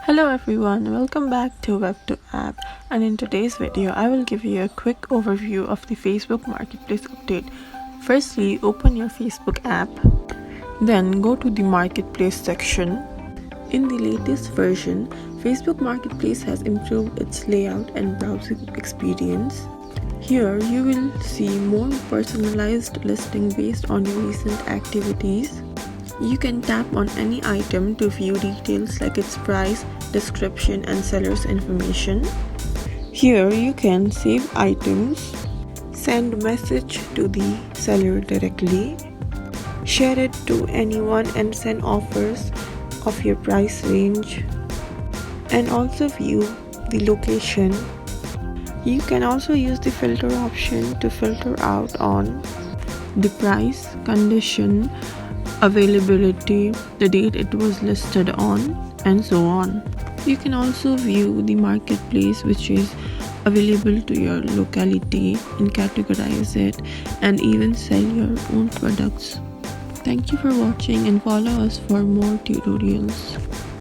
Hello everyone, welcome back to Web2 app, and in today's video I will give you a quick overview of the Facebook Marketplace update. Firstly, open your Facebook app, then go to the Marketplace section. In the latest version, Facebook Marketplace has improved its layout and browsing experience. Here you will see more personalized listing based on your recent activities. You can tap on any item to view details like its price, description, and seller's information. Here you can save items, send message to the seller directly, share it to anyone and send offers of your price range, and also view the location. You can also use the filter option to filter out on the price, condition, availability, the date it was listed on, and so on. You can also view the marketplace which is available to your locality and categorize it and even sell your own products. Thank you for watching and follow us for more tutorials.